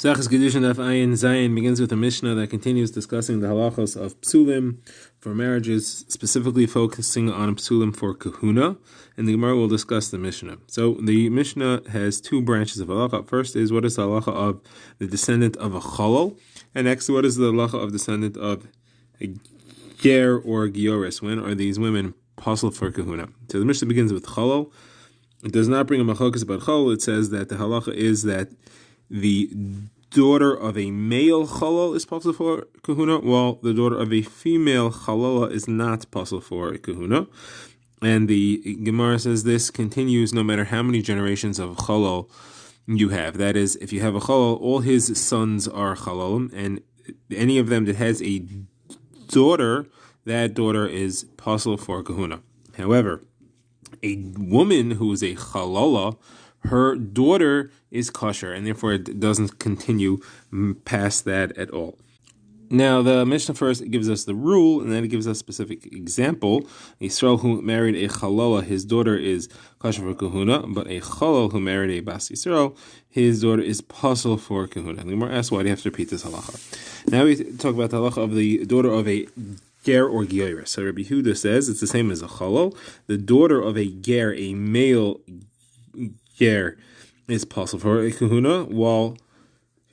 Pesachas Kiddushin Daf Ayin Zayin begins with a Mishnah that continues discussing the halachos of psulim for marriages, specifically focusing on psulim for kahuna, and the Gemara will discuss the Mishnah. So the Mishnah has two branches of halacha. First is what is the halacha of the descendant of a chalal, and next what is the halacha of descendant of a ger or gioris. When are these women possible for kahuna? So the Mishnah begins with chalal. It does not bring a machokas about chalal. It says that the halacha is that the daughter of a male chalal is possible for kahuna, while the daughter of a female chalala is not possible for kahuna. And the Gemara says this continues no matter how many generations of chalal you have. That is, if you have a chalal, all his sons are chalalim, and any of them that has a daughter, that daughter is possible for kahuna. However, a woman who is a chalala, her daughter is kosher, and therefore it doesn't continue past that at all. Now, the Mishnah first gives us the rule, and then it gives us a specific example. A Yisrael who married a chalala, his daughter is kosher for kahuna, but a chalal who married a bas Yisrael, his daughter is pasul for kahuna. And the Gemara asks, why do you have to repeat this halacha? Now we talk about the halacha of the daughter of a ger or gioris. So Rabbi Huda says it's the same as a chalal. The daughter of a ger, a male ger, is possible for a kahuna, while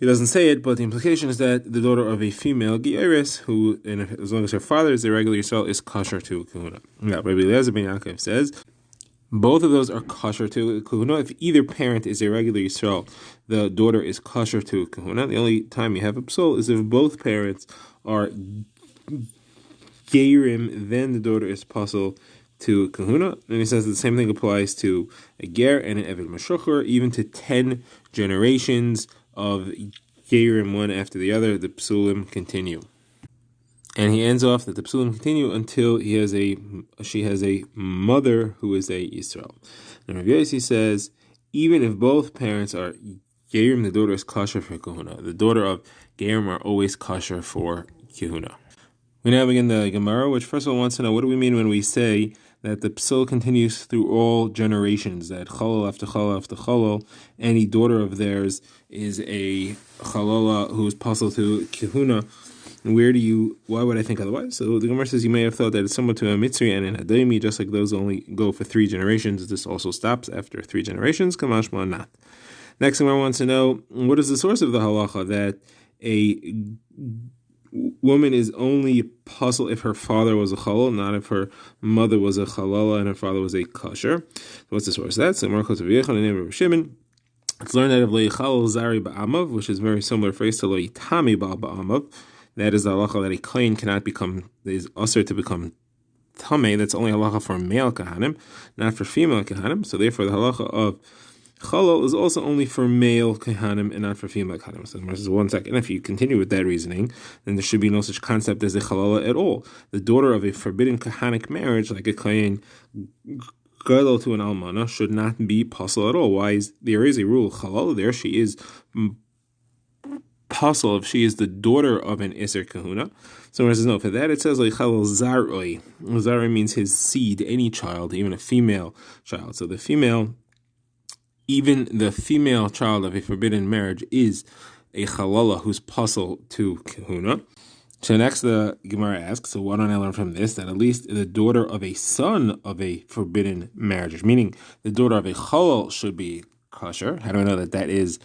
he doesn't say it, but the implication is that the daughter of a female gioris, who, as long as her father is a regular Yisrael, is kosher to kahuna. Now, Rabbi Eliezer ben Yaakov says both of those are kosher to kahuna. If either parent is a regular Yisrael, the daughter is kosher to kahuna. The only time you have a psul is if both parents are gerim, then the daughter is pasul to kahuna. And he says the same thing applies to a ger and an eved mashucher, even to 10 generations of gerim one after the other, the psulim continue. And he ends off that the psulim continue until she has a mother who is a Yisrael. And Rav Yossi says even if both parents are gerim, the daughter is kosher for kahuna. The daughter of gerim are always kosher for kahuna. We now begin the Gemara, which first of all wants to know, what do we mean when we say that the psul continues through all generations, that chalal after chalal after chalal, any daughter of theirs is a chalala who is pasul to kahuna? Why would I think otherwise? So the Gemara says you may have thought that it's similar to a mitzri and an adaymi, just like those only go for 3 generations. This also stops after 3 generations. Kamashma not. Next, Gemara wants to know, what is the source of the halacha that a woman is only pasul if her father was a chalal, not if her mother was a chalala and her father was a kosher? What's the source of that? So Marcos of Yechon, the name of Shimon. Let's learn that of lo yichalal zari ba'amav, which is a very similar phrase to lo yitami ba'amav. That is the halacha that a kohen cannot become, is usher to become tameh. That's only halacha for male kahanim, not for female kahanim. So therefore the halacha of chalal is also only for male kahanim and not for female kahanim. So the says, 1 second, if you continue with that reasoning, then there should be no such concept as a chalala at all. The daughter of a forbidden kahanic marriage, like a kohen gadol to an almana, should not be pasul at all. Why? There is a rule, chalala there, she is pasul if she is the daughter of an iser kahuna. So it says no, for that it says like chalal zaroi. Zaroi means his seed, any child, even a female child. So even the female child of a forbidden marriage is a chalala who's pasul to kahuna. So next the Gemara asks, so what do I learn from this? That at least the daughter of a son of a forbidden marriage, meaning the daughter of a chalal, should be kosher. How do I know that that is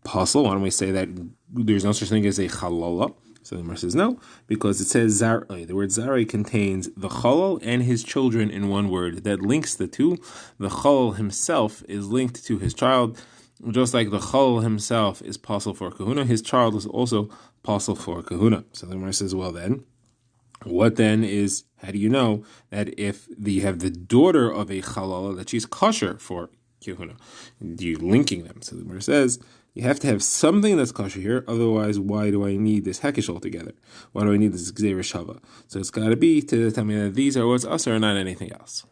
pasul? Why don't we say that there's no such thing as a chalala? So the Gemara says no, because it says zar'i. The word zar'i contains the chalal and his children in one word. That links the two. The chalal himself is linked to his child, just like the chalal himself is pasul for kahuna. His child is also pasul for kahuna. So the Gemara says, well then, what then is, how do you know that if you have the daughter of a chalala, that she's kosher for kahuna? You're linking them. So the Gemara says, you have to have something that's kosher here, otherwise why do I need this hekesh altogether? Why do I need this gzeira shava? So it's got to be to tell me that these are what's usher and not anything else.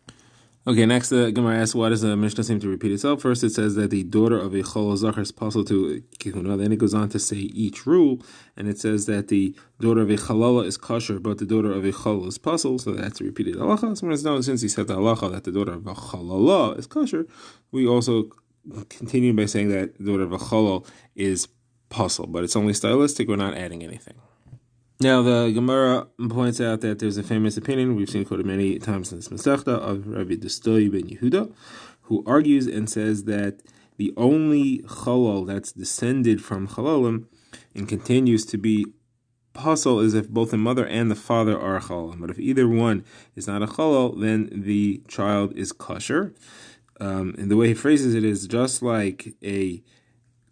Okay, next the Gemara asks, why does the Mishnah seem to repeat itself? First it says that the daughter of a chalal zachar is pasul to kahuna. Then it goes on to say each rule, and it says that the daughter of a chalala is kosher, but the daughter of a chalal is pasul, so that's a repeated halacha. So since he said the halacha that the daughter of a chalala is kosher, we also continue by saying that the daughter of a chalal is puzzle, but it's only stylistic. We're not adding anything. Now, the Gemara points out that there's a famous opinion we've seen quoted many times in this Masechta of Rabbi Dustoi ben Yehuda, who argues and says that the only chalal that's descended from chalalim and continues to be puzzle is if both the mother and the father are a chalal. But if either one is not a chalal, then the child is kosher. And the way he phrases it is just like a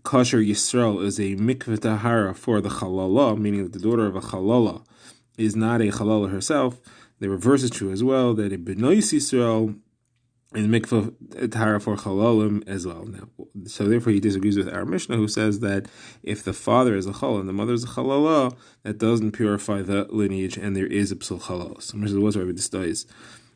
kosher Yisrael is a mikveh tahara for the chalala, meaning that the daughter of a chalala is not a chalala herself. The reverse is true as well, that a benois Yisrael is mikveh tahara for chalalim as well. Now, so therefore he disagrees with our Mishnah, who says that if the father is a chalal and the mother is a chalala, that doesn't purify the lineage and there is a psul chalal. So what's Rabbi Dustoi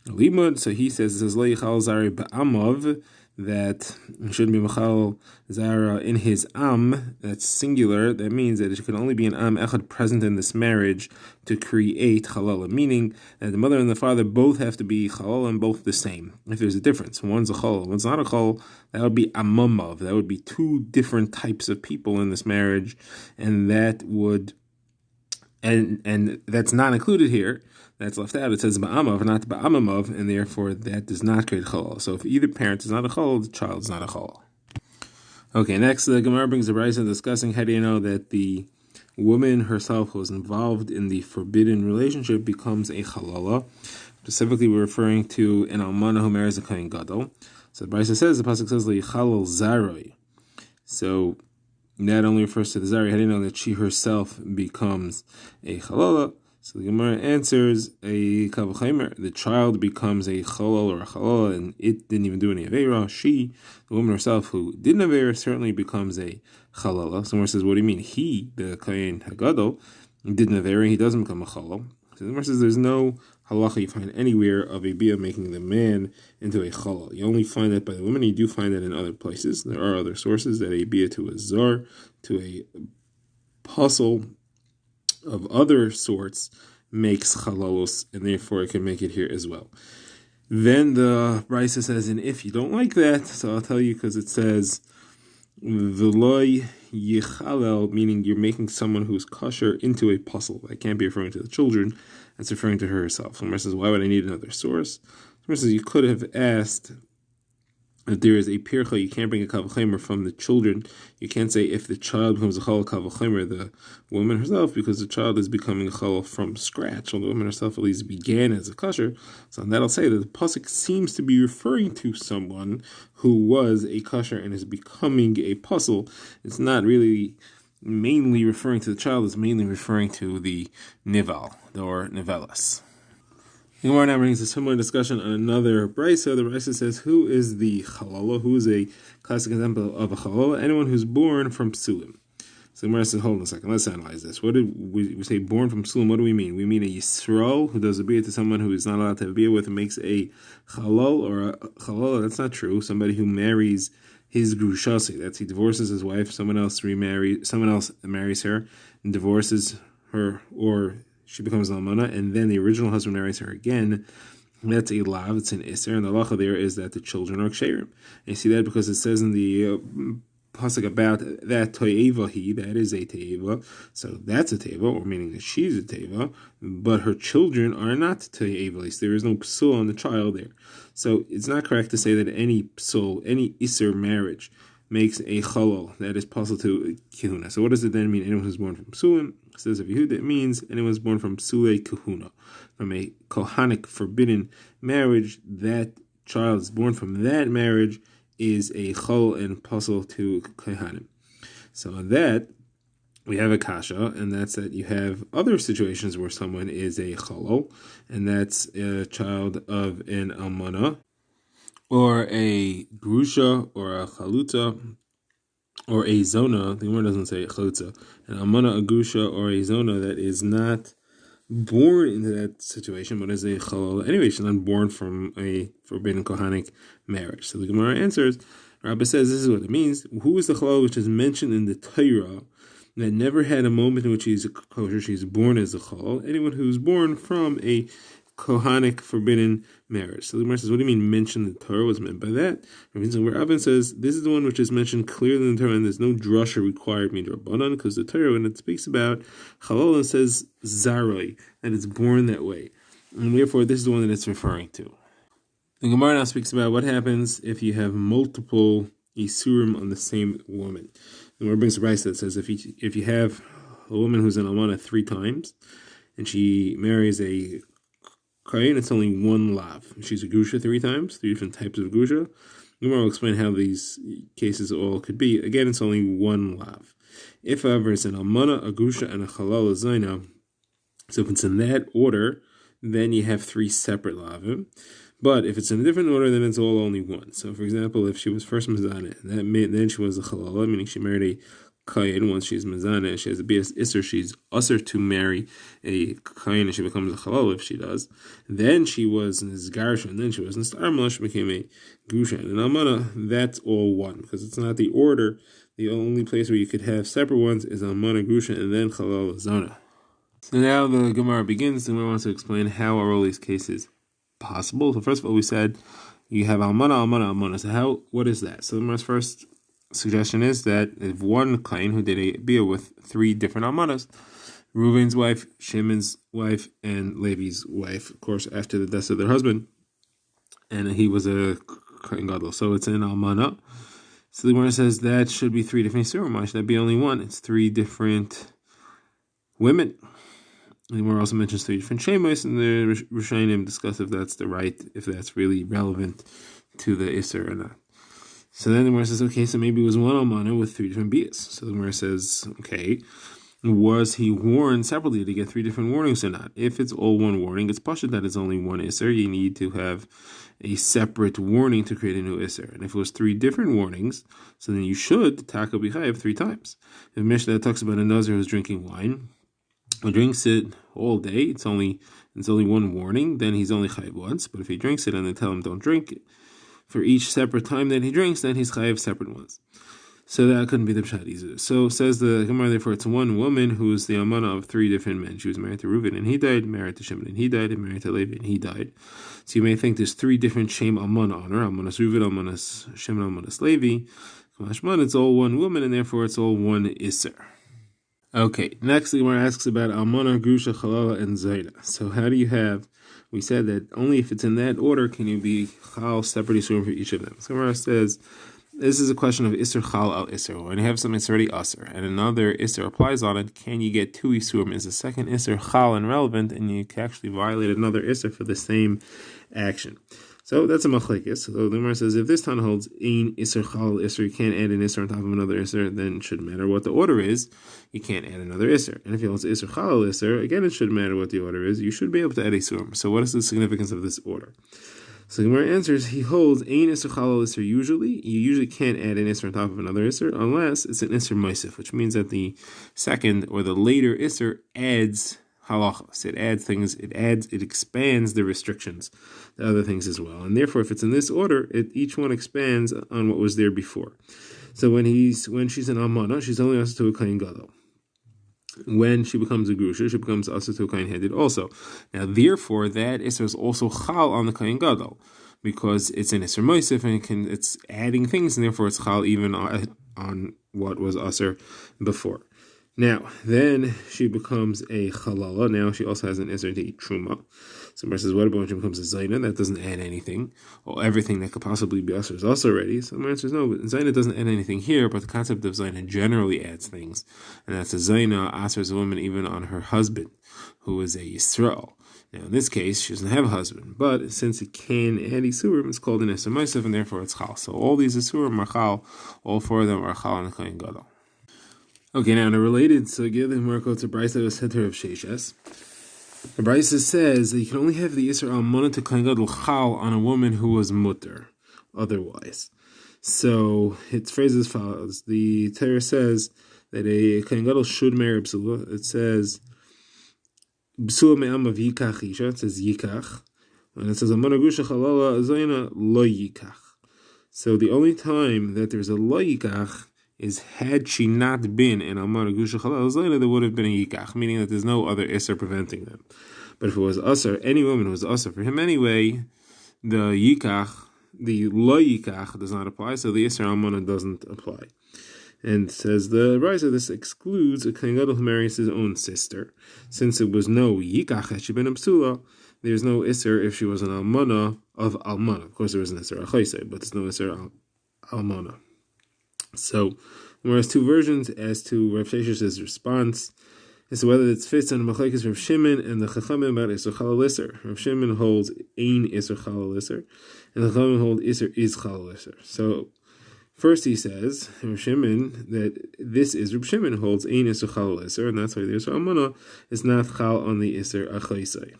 limud? So he says lo yichal zari ba'amav, that it shouldn't be machal zara in his am. That's singular. That means that it can only be an am echad present in this marriage to create halala, meaning that the mother and the father both have to be halal and both the same. If there's a difference, one's a halal, one's not a halal, that would be amamav. That would be two different types of people in this marriage, and that would and that's not included here. That's left out. It says ba'amav, not ba'amamav, and therefore that does not create chalal. So if either parent is not a chalal, the child is not a chalal. Okay, next the Gemara brings a brayso discussing how do you know that the woman herself who is involved in the forbidden relationship becomes a chalala. Specifically, we're referring to an almana who marries a kohen gadol. So the brayso says, the pasuk says chalal zaroi. So that only refers to the zari. How do you know that she herself becomes a chalala? So the Gemara answers a kavachimer. The child becomes a chalal or a chalala, and it didn't even do any aveira. She, the woman herself who didn't aveira, certainly becomes a chalala. Someone says, what do you mean? He, the kohen hagadol, didn't aveira, he doesn't become a chalal. So the Gemara says there's no halacha you find anywhere of a bia making the man into a chalal. You only find that by the woman. You do find that in other places. There are other sources that a bia to a zar, to a puzzle of other sorts makes chalalos, and therefore it can make it here as well. Then the brayso says, and if you don't like that, so I'll tell you, because it says v'loy yichalel, meaning you're making someone who's kosher into a puzzle. That can't be referring to the children, that's referring to her herself. So Gemara says, why would I need another source? Gemara says, you could have asked if there is a pircha, you can't bring a kavachimer from the children. You can't say if the child becomes a chalal kavachimer, the woman herself, because the child is becoming a chalal from scratch. Well, the woman herself at least began as a kosher. So that'll say that the pasuk seems to be referring to someone who was a kosher and is becoming a puzzle. It's not really mainly referring to the child, it's mainly referring to the nival, or nivelas. The Gemara now brings a similar discussion on another brayso. The brayso says, who is the chalala? Who is a classic example of a chalala? Anyone who's born from psulim. So the Gemara says, hold on a second, let's analyze this. What did we say born from psulim? What do we mean? We mean a Yisrael who does a bia to someone who is not allowed to have a bia with and makes a chalal, or a chalala. That's not true. Somebody who marries his grushasi, that's he divorces his wife, someone else marries her and divorces her, or she becomes an almana, and then the original husband marries her again. That's a lav, it's an iser, and the halacha there is that the children are ksherim. And you see that because it says in the pasuk about that to'eva he, that is a teva, so that's a teva, or meaning that she's a teva, but her children are not to'eva, at least there is no psul on the child there. So it's not correct to say that any psul, any iser marriage makes a chalal that is possible to kihuna. So what does it then mean? Anyone who's born from psulim, says of Yehuda, it means anyone who's born from psulei kahuna, from a kohanic forbidden marriage. That child is born from that marriage is a chol and puzzle to kohanim. So on that, we have a kasha, and that's that you have other situations where someone is a chalal, and that's a child of an almana, or a grusha, or a chaluta, or a zona. The Gemara doesn't say chaluta. An almana, a grusha, or a zona that is not born into that situation, but is a chalal. Anyway, she's not born from a forbidden kohanic marriage. So the Gemara answers, Rabbi says this is what it means. Who is the chalal which is mentioned in the Torah that never had a moment in which she's kosher? She's born as a chalal. Anyone who's born from a Kohanic forbidden marriage. So the Gemara says, what do you mean mention the Torah? What's meant by that? Where Avin says, this is the one which is mentioned clearly in the Torah, and there's no drasha required midrabanan, because the Torah, when it speaks about halal, it says zaroi, that it's born that way. And therefore, this is the one that it's referring to. The Gemara now speaks about what happens if you have multiple isurim on the same woman. The Gemara brings a brayso that says, if you have a woman who's an almana 3 times, and she marries a Kayin, it's only one lav. She's a gusha 3 times, 3 different types of gusha. Gemara will explain how these cases all could be. Again, it's only one lav. If, however, it's an almana, a gusha, and a halal zaina, so if it's in that order, then you have 3 separate lavim. But if it's in a different order, then it's all only one. So, for example, if she was first mezaneh, then she was a halala, meaning she married a kayin. Once she's mezaneh, she has a bias isser, she's usher to marry a kayin, and she becomes a halal if she does. Then she was nizgarsha, and then she was nistarmala, she became a gusha. And an almana, that's all one, because it's not the order. The only place where you could have separate ones is almana, gusha, and then halal zana. So now the Gemara begins. The Gemara wants to explain how are all these cases possible. So first of all, we said you have almana. So what is that? So the Gemara's first suggestion is that if one kain who did a bia with 3 different almanas, Reuven's wife, Shimon's wife, and Levi's wife, of course, after the death of their husband, and he was a kain gadol, so it's an almana. So the Gemara says that should be 3 different isurim. Why should that be only one? It's 3 different women. The Gemara also mentions 3 different shemos, and the Rishonim discuss if that's really relevant to the Isser or not. So then the Gemara says, okay, so maybe it was one almana with 3 different bias. So the Gemara says, okay, was he warned separately to get 3 different warnings or not? If it's all one warning, it's pashut that it's only one Isser. You need to have a separate warning to create a new Isser. And if it was 3 different warnings, so then you should taka b'chayev 3 times. If Mishnah talks about a nazir who's drinking wine, or drinks it all day, it's only one warning, then he's only chayiv once. But if he drinks it and they tell him don't drink it, for each separate time that he drinks, then he's chayiv separate ones. So that couldn't be the pshat either. So says the Gemara, therefore it's one woman who is the almana of 3 different men. She was married to Reuven and he died, married to Shimon and he died, and married to Levi and he died. So you may think there's 3 different shem almana on her, almanas Reuven, almanas Shimon, almanas Levi. It's all one woman, and therefore it's all one isser. Okay, next the Gemara asks about almana, gusha, halala, and zayda. So how do you have? We said that only if it's in that order can you be chal separate isurim for each of them. So Gemara says this is a question of isser chal al isser. When you have something that's already usser and another isser applies on it, can you get 2 isurim? Is the second isser chal and relevant, and you can actually violate another isser for the same action? So that's a machlekes. So the Gemara says if this Tana holds ein isser chal isser, you can't add an isser on top of another isser, then it shouldn't matter what the order is. You can't add another isser. And if he holds isser chal isser, again it shouldn't matter what the order is. You should be able to add a surim. So what is the significance of this order? So the Gemara answers he holds ein isser chal isser. You usually can't add an isser on top of another isser unless it's an isser meisif, which means that the second or the later isser adds halachos. It adds things, it expands the restrictions, the other things as well. And therefore, if it's in this order, each one expands on what was there before. So when she's an almana, she's only also to a kain gadol. When she becomes a grusha, she becomes also to a kain headed also. Now, therefore, that isser is also chal on the kain gadol, because it's an isser moisef and it's adding things, and therefore it's chal even on what was usser before. Now, then she becomes a halala. Now she also has an isser to eat truma. So Mar says, what about when she becomes a zaina? That doesn't add anything. Well, everything that could possibly be usher is also ready. So Mar says, no, but zaina doesn't add anything here, but the concept of zaina generally adds things. And that's a zaina asers a woman even on her husband, who is a Yisrael. Now, in this case, she doesn't have a husband, but since it can add isurim, it's called an isser ma'aseh, and therefore it's chal. So all these isurim are chal. All 4 of them are chal and kain gadol. Okay, now in a related sugya, the Gemara quotes a brayso that was said of Sheshes. The brayso says that you can only have the isser almana to kain gadol chal on a woman who was mutter, otherwise. So it's phrased as follows: the Torah says that a kain gadol should marry b'sula. It says b'sula me'amav yikach isha. It says yikach, and it says almana gusha chalala zayna lo yikach. So the only time that there's a lo yikach is had she not been in almana gusha chalal zayna, there would have been a yikach, meaning that there's no other isser preventing them. But if it was usher, any woman who was usher for him anyway, the yikach, the lo yikach does not apply, so the Isser Almana doesn't apply. And says the Raisa, this excludes a Kohen Gadol who marries his own sister. Since it was no yikach had she been a psula, there's no Isser if she was an Almana of Almana. Of course, there was an Isser Achaisei, but there's no Isser Almana. So, whereas two versions as to Rav Shesh's response as to whether it fits on the Machlekes Rav Shimon and the Chachamim about Isser Chalal Isser. Rav Shimon holds Ein Isser Chalal Isser, and the Chachamim hold Isser is Chalal Isser. So, first he says, Rav Shimon, that this is Rav Shimon holds Ein Isser Chalal Isser, and that's why the Isser Almana is not Chal on the Isser Achaisei.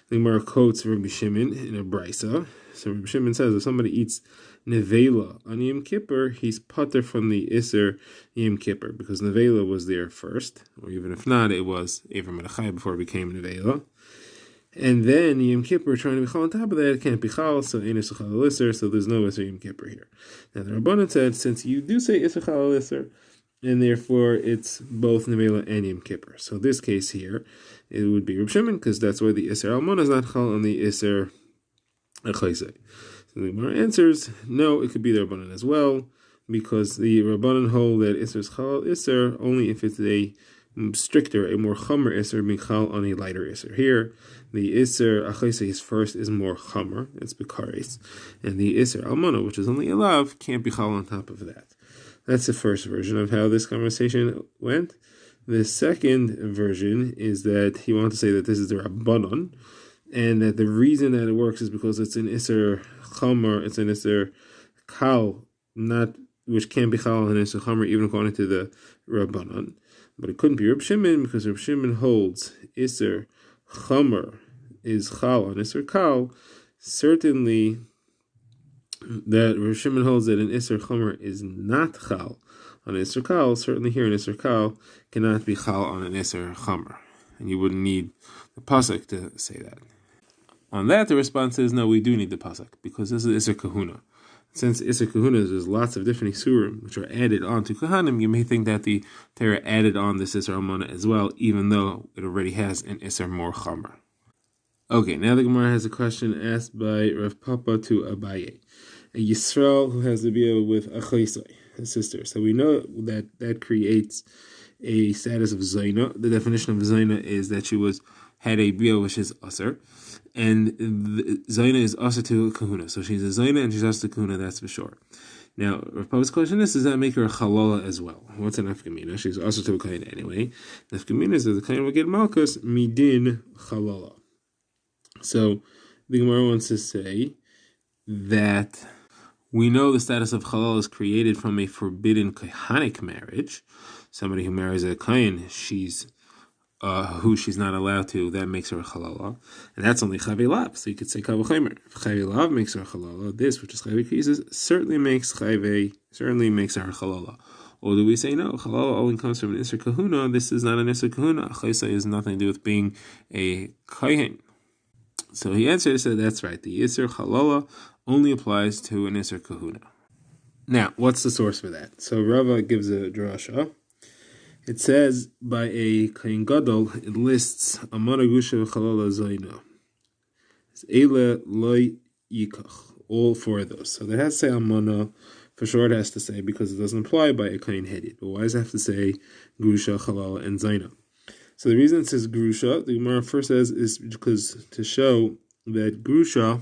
The Gemara quotes Rabbi Shimon in a brisa. So Rabbi Shimon says if somebody eats nevela on Yom Kippur, he's pater from the Isser Yom Kippur, because nevela was there first, or even if not, it was Avram Menachai before it became nevela. And then Yom Kippur trying to be chal on top of that, it can't be chal, so ain't Isser Chalal Isser, so there's no Isser Yom Kippur here. Now the Rabbanan said, since you do say Isser Chalal Isser, and therefore it's both nevela and Yom Kippur. So this case here, it would be Reb Shimon, because that's why the Isser Almana is not chal on the Isser Achaisei. So the Gemara answers, no, it could be the Rabbanan as well, because the Rabbanan hold that Isser is chal Isser only if it's a stricter, a more chamer Isser being chal on a lighter Isser. Here, the Isser Achaisei first is more chamer, it's Bekares, and the Isser Almana, which is only a lav, can't be chal on top of that. That's the first version of how this conversation went. The second version is that he wants to say that this is the Rabbanon, and that the reason that it works is because it's an Isser Chomer, it's an Isser Kal, not which can't be Chal on an Isser Chomer, even according to the Rabbanon. But it couldn't be Reb Shimon, because Reb Shimon holds Isser Chomer is Chal on Isser Kal. Certainly, that Reb Shimon holds that an Isser Chomer is not Chal on an Isser Kal. Certainly here an Isser Kal cannot be Chal on an Isser Chomer. And you wouldn't need the Pasuk to say that. On that, the response is, no, we do need the Pasuk, because this is Isser Kahuna. Since Isser Kahuna, there's lots of different Isurim which are added on to Kahanim, you may think that the Torah added on this Isser Almana as well, even though it already has an Isser more Chomer. Okay, now the Gemara has a question asked by Rav Papa to Abaye, a Yisrael who has the Bia with Achaisai, his sister. So we know that creates a status of Zaina. The definition of Zaina is that she had a Bia which is Aser, and Zaina is Aser to Kahuna. So she's a Zaina and she's Aser to Kahuna, that's for sure. Now, Rav Papa's question is, does that make her a Chalala as well? What's an Nafkamina? She's Aser to a Kain anyway. Nafkamina is that the Kain will get Malkus Midin Chalala. So the Gemara wants to say that we know the status of Chalal is created from a forbidden Kahanic marriage. Somebody who marries a Kain, who she's not allowed to, that makes her a Chalala. And that's only Chavei Lav. So you could say Kavachimer. If Chavei Lav makes her a Chalala, this, which is Chavei Krisis, certainly makes her a Chalala. Or do we say no? Chalala only comes from an Isser Kahuna. This is not an Isser Kahuna. Chaisa has nothing to do with being a Kain. So he answered and said, that's right. The Isser Chalala only applies to an Isser Kahuna. Now, what's the source for that? So Rava gives a drasha. It says, by a Kohen Gadol, it lists Amana Gusha Chalala Zaina. It's Eile Loi Yikach. All four of those. So that has to say Amana. For sure it has to say, because it doesn't apply by a Kohen Hedid. But why does it have to say Gusha, Chalala, and Zaina? So the reason it says Grusha, the Gemara first says, is because to show that Grusha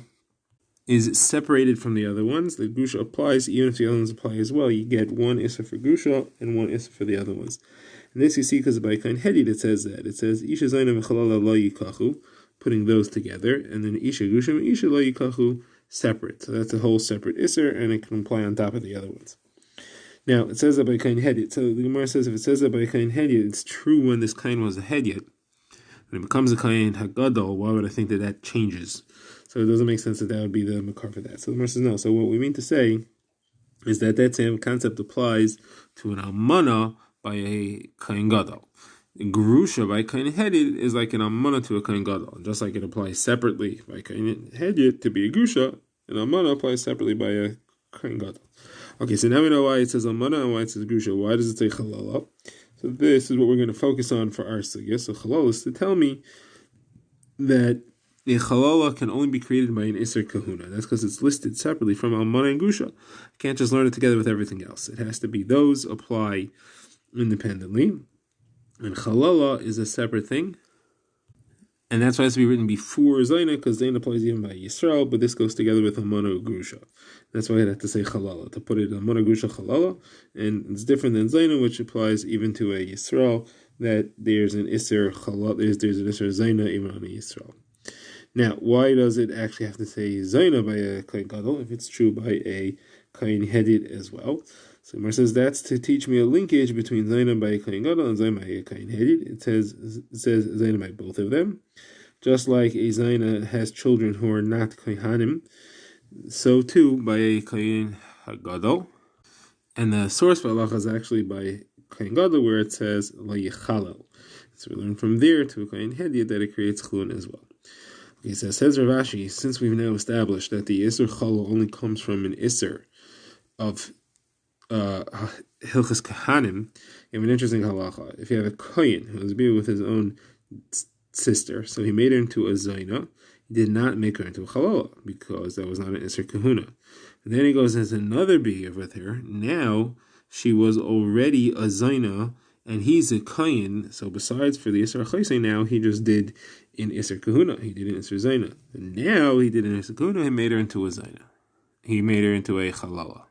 is separated from the other ones. The Grusha applies, even if the other ones apply as well. You get one Issa for Grusha and one Issa for the other ones. And this you see because by Kain Hedid it says that. It says Isha Zaina V'chalala Lo Yikachu, putting those together, and then Isha Grusha and Isha Lo Yikachu separate. So that's a whole separate Isser, and it can apply on top of the other ones. Now, it says that by Kain Hedid. So the Gemara says if it says that by Kain Hedid, it's true when this Kain was a Hedid. When it becomes a Kain Hagadol, why would I think that changes? So it doesn't make sense that would be the Makar for that. So the Gemara says no. So what we mean to say is that same concept applies to an Almana by a Kain Gadol. Grusha by Kain Hedid is like an Almana to a Kain Gadol. Just like it applies separately by Kain Hedid to be a Grusha, an Almana applies separately by a Kain Gadol. Okay, so now we know why it says Almana and why it says Grusha. Why does it say Chalala? So this is what we're going to focus on for our sugya. So Chalala is to tell me that a halala can only be created by an Isser Kahuna. That's because it's listed separately from Almana and Grusha. You can't just learn it together with everything else. It has to be those apply independently. And halala is a separate thing. And that's why it has to be written before Zaina, because Zaina applies even by Yisrael, but this goes together with Almana Grusha. That's why I'd have to say halala, to put it Almana Grusha halala. And it's different than Zaina, which applies even to a Yisrael, that there's an Isser halala, there's an Isser Zaina even on a Yisrael. Now, why does it actually have to say Zaina by a Kohen Gadol if it's true by a Kohen Hedid as well? So Mar says that's to teach me a linkage between Zaina by a Kohen Gadol and Zaina by a Kohen Hedid. It says Zaina by both of them. Just like a Zaina has children who are not Kohanim, so too by a Kohen Gadol. And the source for halacha is actually by Kohen Gadol, where it says La Yechalel. So we learn from there to a Kohen Hedid that it creates chulun as well. Okay, so says Rav Ashi, since we've now established that the Isser Chalal only comes from an Isser of Hilchas Kahanim, you have an interesting halacha. If you have a Kohen who was with his own sister, so he made her into a Zaina, he did not make her into a Chalala, because that was not an Isser Kahuna. And then he goes and has another Biyuv with her. Now, she was already a Zaina, and he's a Kohen, so besides for the Isser Chayse, now he just did in Isser Kahuna, he did in Isser Zaina. And now he did in Isser Kahuna, he made her into a Zaina. He made her into a Chalala.